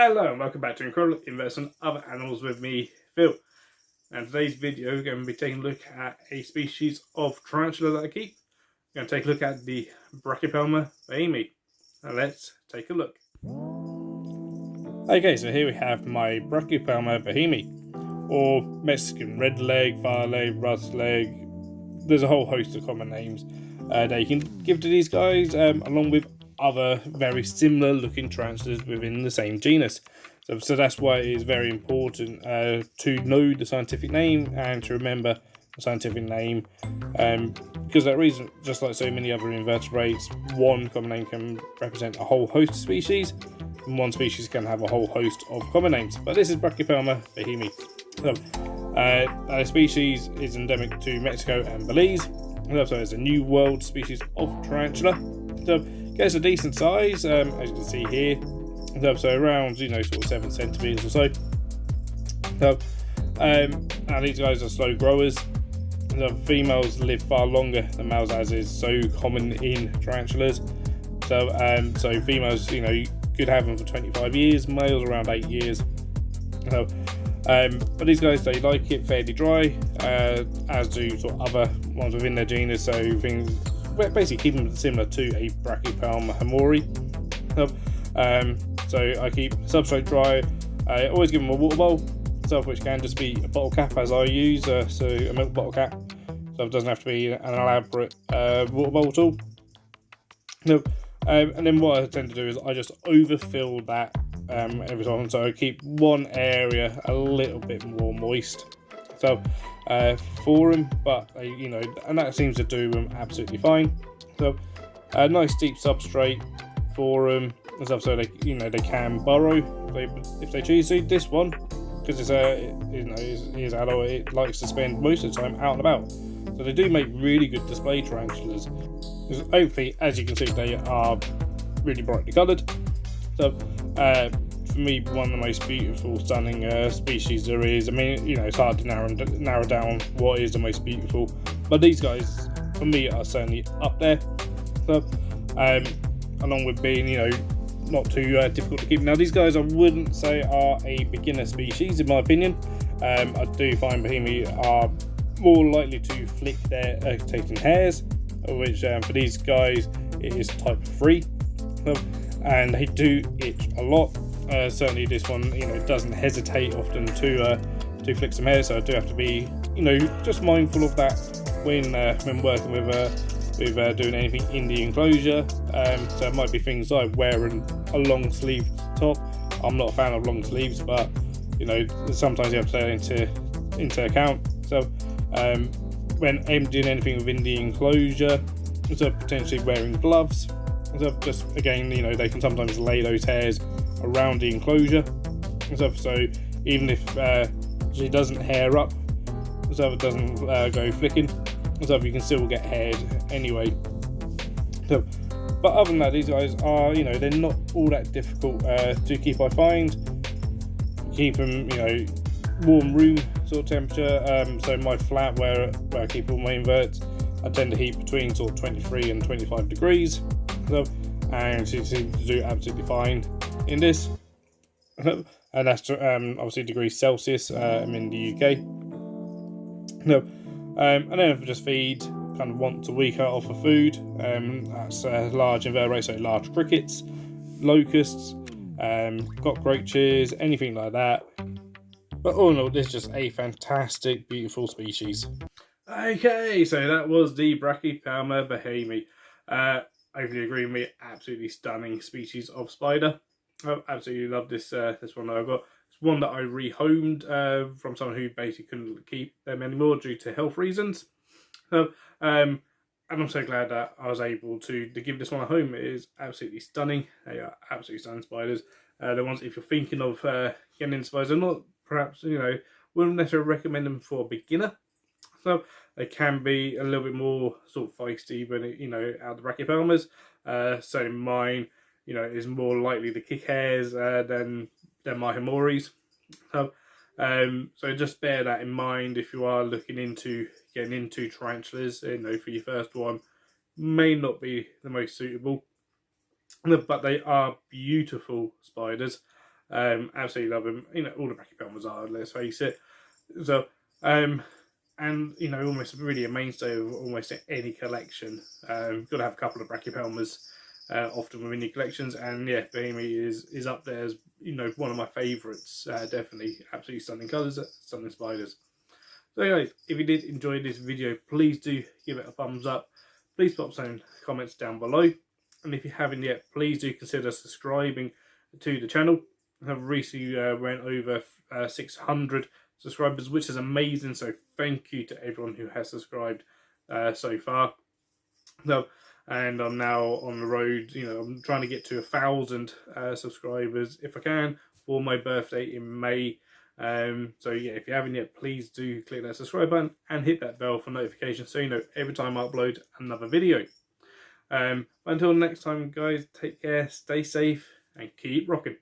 Hello and welcome back to Incredible Inverts and Other Animals with me, Phil. And today's video we're going to be taking a look at a species of tarantula that I keep. We're going to take a look at the Brachypelma boehmei. Now let's take a look. Okay, so here we have my Brachypelma boehmei, or Mexican redleg, fireleg, rustleg. There's a whole host of common names that you can give to these guys, along with other very similar looking tarantulas within the same genus. So that's why it is very important to know the scientific name and to remember the scientific name, because that reason, just like so many other invertebrates, one common name can represent a whole host of species, and one species can have a whole host of common names. But this is Brachypelma boehmei. So, the species is endemic to Mexico and Belize, so it's a New World species of tarantula. So gets a decent size, as you can see here. So around, sort of 7 centimeters or so. So, and these guys are slow growers. The females live far longer than males, as is so common in tarantulas. So, so females, you could have them for 25 years, males around 8 years. So, but these guys, they like it fairly dry, as do sort of other ones within their genus. So things basically keep them similar to a Brachypelma hamori. So I keep substrate dry. I always give them a water bowl, which can just be a bottle cap as I use, so a milk bottle cap. So it doesn't have to be an elaborate water bowl at all. And then what I tend to do is I just overfill that every so often, so I keep one area a little bit more moist. So for them, but and that seems to do them absolutely fine. So a nice deep substrate for them and stuff, so they they can burrow if they choose to. This one, because it's is adult, it likes to spend most of the time out and about. So they do make really good display tarantulas. Hopefully, as you can see, they are really brightly coloured. So for me, one of the most beautiful, stunning species there is. I mean, it's hard to narrow down what is the most beautiful, but these guys, for me, are certainly up there. So, along with being, not too difficult to keep. Now, these guys I wouldn't say are a beginner species, in my opinion. I do find boehmei are more likely to flick their taking hairs, which for these guys it is type 3, and they do itch a lot. Certainly this one, doesn't hesitate often to flick some hair, so I do have to be, just mindful of that when working with doing anything in the enclosure. So it might be things like wearing a long sleeve top. I'm not a fan of long sleeves, but sometimes you have to take that into account. So when emptying anything within the enclosure, so potentially wearing gloves. So just again, they can sometimes lay those hairs around the enclosure. So even if she doesn't hair up, so it doesn't go flicking, so you can still get hairs anyway. So, but other than that, these guys are, they're not all that difficult to keep. I find keep them, warm room sort of temperature. So my flat where I keep all my inverts, I tend to heat between sort of 23 and 25 degrees. So, and she seems to do absolutely fine in this. And that's obviously degrees Celsius. I'm in the UK. And then if I just feed kind of once a week I offer food. That's large invertebrates, so large crickets, locusts, cockroaches, anything like that. But all in all, this is just a fantastic, beautiful species. Okay, so that was the Brachypelma boehmei. Hopefully you agree with me, absolutely stunning species of spider. I absolutely love this this one that I've got. It's one that I rehomed from someone who basically couldn't keep them anymore due to health reasons. So, and I'm so glad that I was able to give this one a home. It is absolutely stunning. They are absolutely stunning spiders. The ones, if you're thinking of getting into spiders, I'm not perhaps, wouldn't necessarily recommend them for a beginner. So they can be a little bit more sort of feisty when out of the Brachypelmas. So mine, is more likely to kick hairs than my hamoris. So, so just bear that in mind if you are looking into getting into tarantulas. For your first one, may not be the most suitable, but they are beautiful spiders. Absolutely love them. You know, all the Brachypelmas are, let's face it. So, and you know, almost really a mainstay of almost any collection. Got to have a couple of Brachypelmas often within your collections, and yeah, boehmei is up there as, you know, one of my favourites. Definitely, absolutely stunning colours, stunning spiders. So guys, if you did enjoy this video, please do give it a thumbs up. Please pop some comments down below, and if you haven't yet, please do consider subscribing to the channel. I've recently went over 600 subscribers, which is amazing, so thank you to everyone who has subscribed so far. So, and I'm now on the road, you know, I'm trying to get to 1,000 subscribers if I can for my birthday in May. So yeah, if you haven't yet, please do click that subscribe button and hit that bell for notifications so you know every time I upload another video. Until next time guys, take care, stay safe and keep rocking.